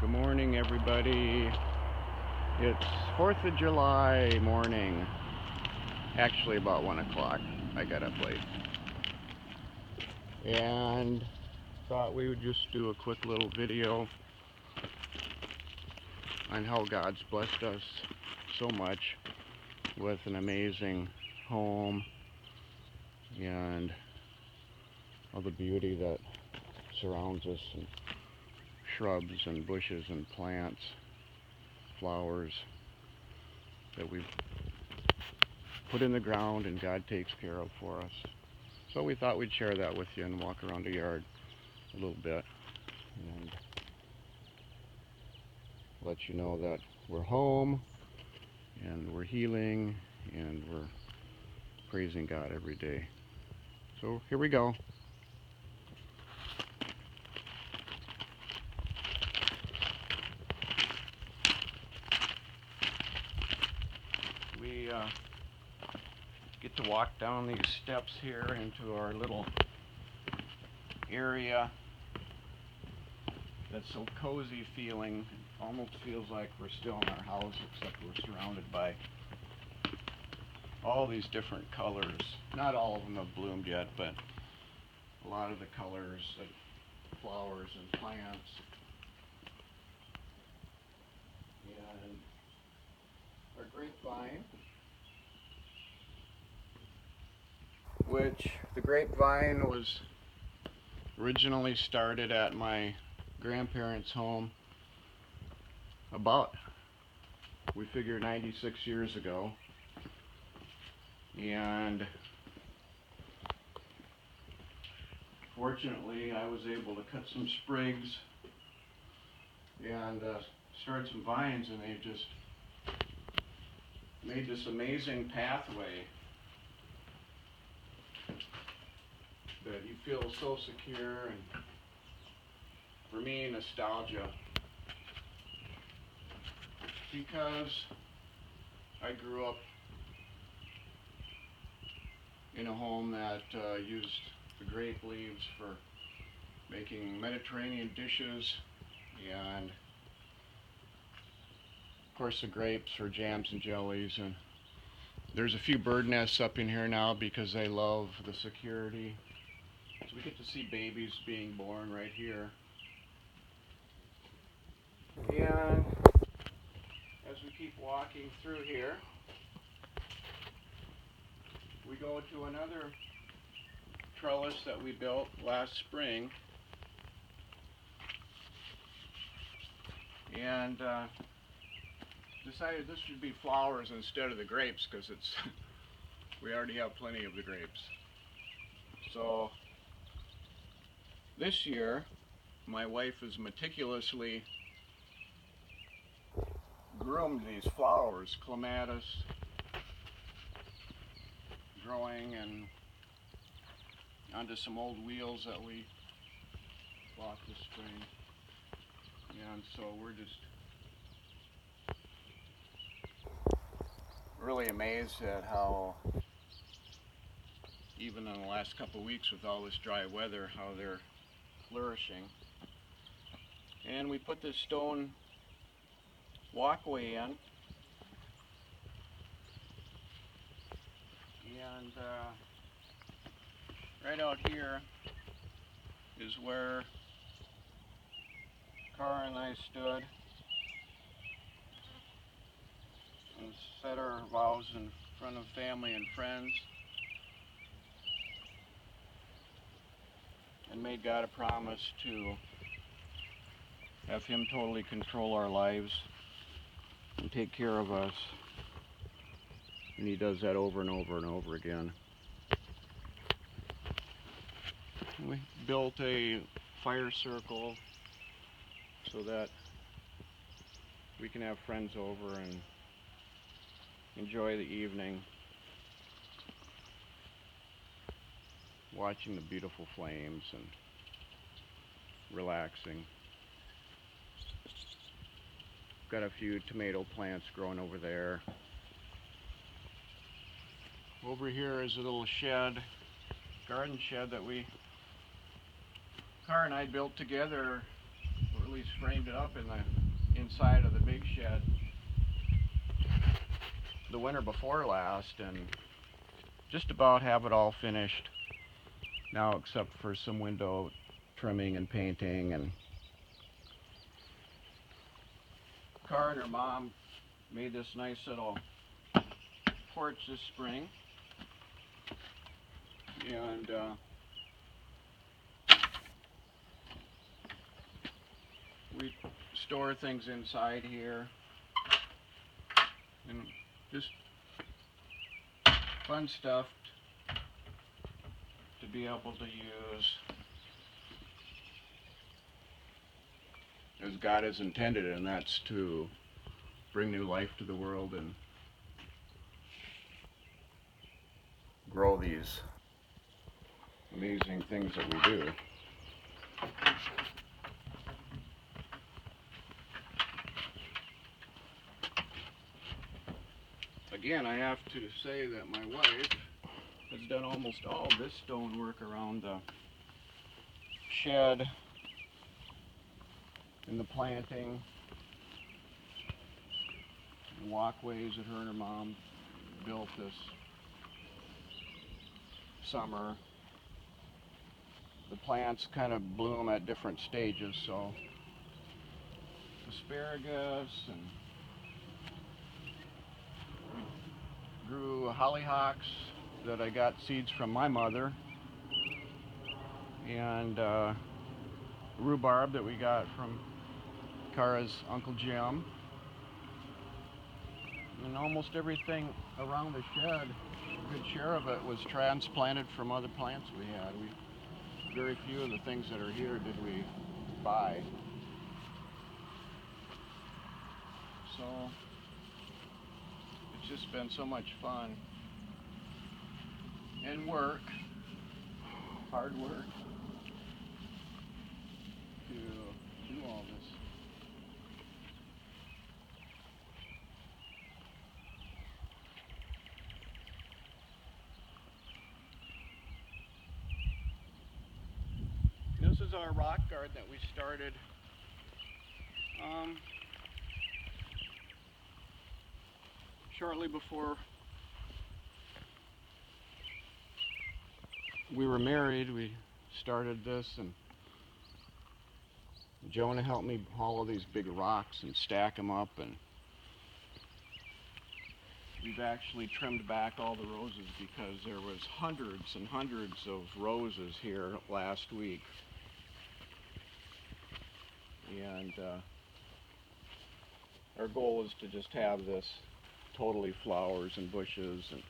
Good morning, everybody. It's 4th of July morning. Actually, about 1 o'clock. I got up late. And thought we would just do a quick little video on how God's blessed us so much with an amazing home and all the beauty that surrounds us, and shrubs and bushes and plants, flowers that we've put in the ground and God takes care of for us. So we thought we'd share that with you and walk around the yard a little bit and let you know that we're home and we're healing and we're praising God every day. So here we go. We get to walk down these steps here into our little area that's so cozy feeling. It almost feels like we're still in our house, except we're surrounded by all these different colors. Not all of them have bloomed yet, but a lot of the colors, like flowers and plants. And our grapevine, which the grapevine was originally started at my grandparents' home about, we figure, 96 years ago. And fortunately I was able to cut some sprigs and start some vines, and they've just made this amazing pathway that you feel so secure, and for me, nostalgia, because I grew up in a home that used the grape leaves for making Mediterranean dishes, and of course the grapes for jams and jellies. And there's a few bird nests up in here now because they love the security. So we get to see babies being born right here. And as we keep walking through here, we go to another trellis that we built last spring, and decided this should be flowers instead of the grapes, because it's we already have plenty of the grapes. So this year my wife has meticulously groomed these flowers, clematis growing and onto some old wheels that we bought this spring. And so we're just really amazed at how, even in the last couple of weeks with all this dry weather, how they're flourishing. And we put this stone walkway in, and right out here is where Kara and I stood and said our vows in front of family and friends, and made God a promise to have Him totally control our lives and take care of us. And He does that over and over and over again. We built a fire circle so that we can have friends over and enjoy the evening watching the beautiful flames and relaxing. Got a few tomato plants growing over there. Over here is a little shed, garden shed that Kara and I built together, or at actually framed it up in the inside of the big shed the winter before last, and just about have it all finished now, except for some window trimming and painting. And Kara and her mom made this nice little porch this spring, and we store things inside here, and just fun stuff to be able to use as God has intended, and that's to bring new life to the world and grow these amazing things that we do. Again, I have to say that my wife has done almost all this stonework around the shed and the planting and walkways that her and her mom built this summer. The plants kind of bloom at different stages, so asparagus, and we grew hollyhocks that I got seeds from my mother, and rhubarb that we got from Kara's Uncle Jim. And almost everything around the shed, a good share of it, was transplanted from other plants we had. Very few of the things that are here did we buy. So it's just been so much fun and work, hard work, to do all this. This is our rock garden that we started shortly before we were married. We started this, and Jonah helped me haul all these big rocks and stack them up, and we've actually trimmed back all the roses because there was hundreds and hundreds of roses here last week. And our goal is to just have this totally flowers and bushes. And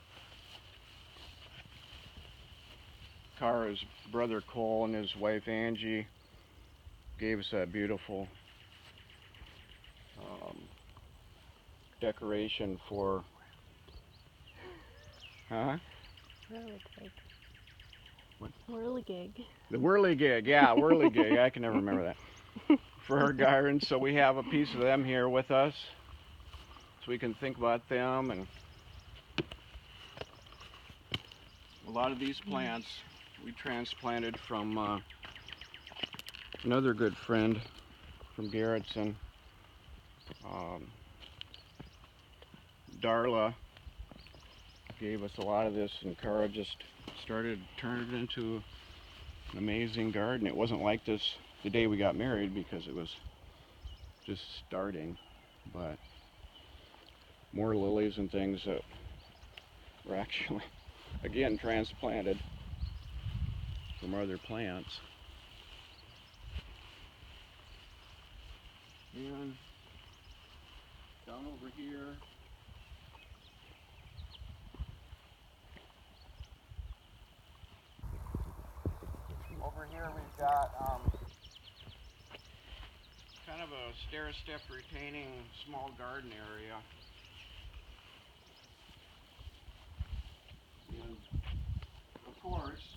Kara's brother Cole and his wife Angie gave us that beautiful decoration for Whirligig. What? Whirligig. The whirligig, yeah, whirligig. I can never remember that. For our garden, so we have a piece of them here with us, so we can think about them. And a lot of these plants we transplanted from another good friend from Garrettson, Darla gave us a lot of this, and Kara just started turning it into an amazing garden. It wasn't like this the day we got married because it was just starting, but more lilies and things that were actually, again, transplanted from other plants. And down over here, we've got kind of a stair-step retaining small garden area. And of course,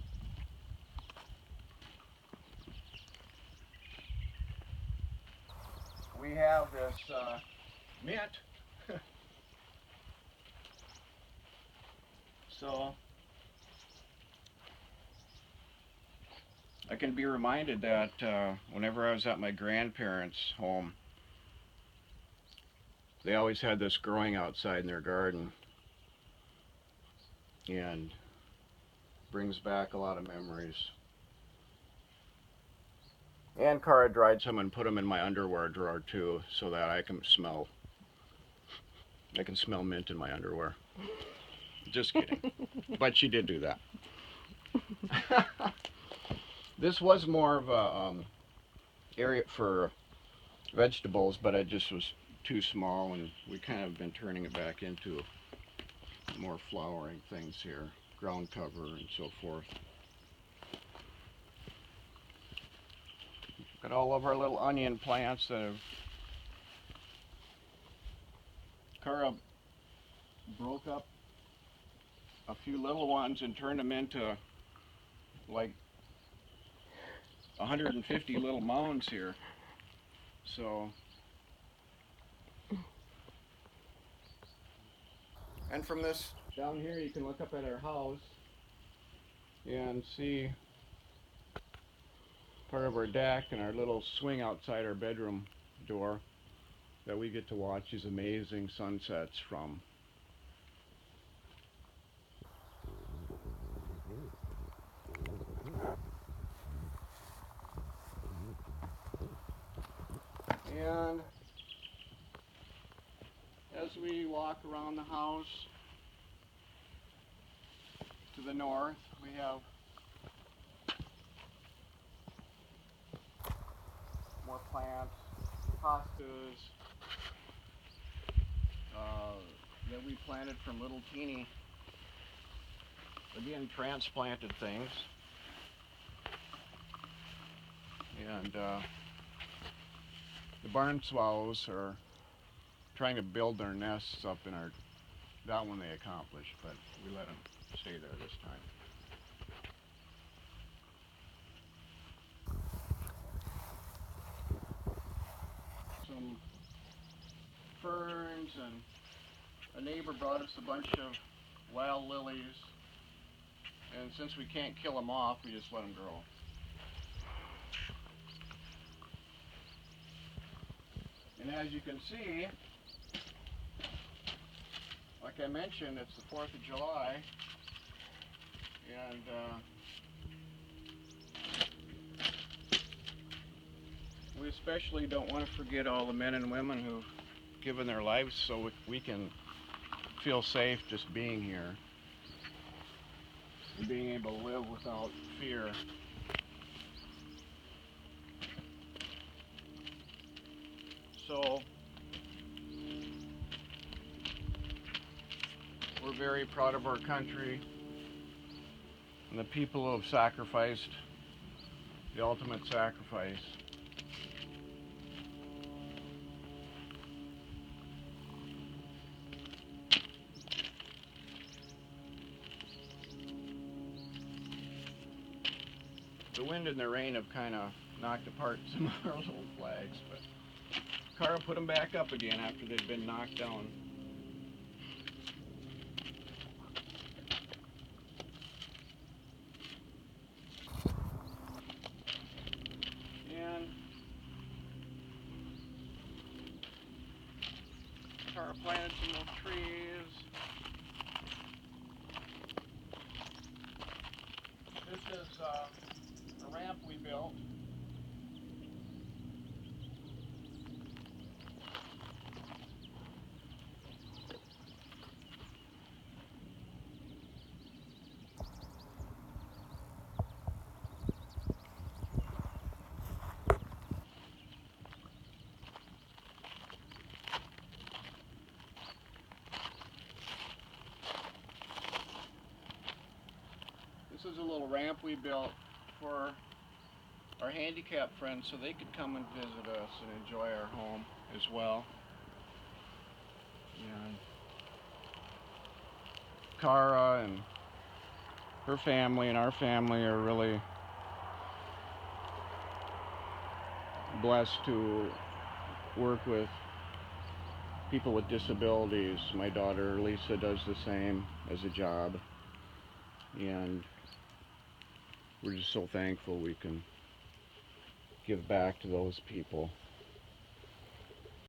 we have this mint. So I can be reminded that whenever I was at my grandparents' home, they always had this growing outside in their garden, and brings back a lot of memories. And Kara dried some and put them in my underwear drawer too, so that I can smell mint in my underwear. Just kidding. But she did do that. This was more of a area for vegetables, but it just was too small, and we kind of been turning it back into more flowering things here, ground cover and so forth. Got all of our little onion plants that have Kara broke up a few little ones and turned them into like 150 little mounds here. So, and from this down here you can look up at our house and see part of our deck and our little swing outside our bedroom door that we get to watch these amazing sunsets from. And as we walk around the house to the north, we have more plants, hostas, that we planted from little teeny, again, transplanted things. And the barn swallows are trying to build their nests up in our, that one they accomplished, but we let them stay there this time. Some ferns, and a neighbor brought us a bunch of wild lilies, and since we can't kill them off, we just let them grow. And as you can see, like I mentioned, it's the 4th of July, and we especially don't want to forget all the men and women who've given their lives so we can feel safe just being here and being able to live without fear. So we're very proud of our country and the people who have sacrificed the ultimate sacrifice. The wind and the rain have kind of knocked apart some of our little flags, but Kara put them back up again after they'd been knocked down. And Kara planted some little trees. This is a ramp we built. This is a little ramp we built for our handicapped friends so they could come and visit us and enjoy our home as well. And Kara and her family and our family are really blessed to work with people with disabilities. My daughter Lisa does the same as a job, and we're just so thankful we can give back to those people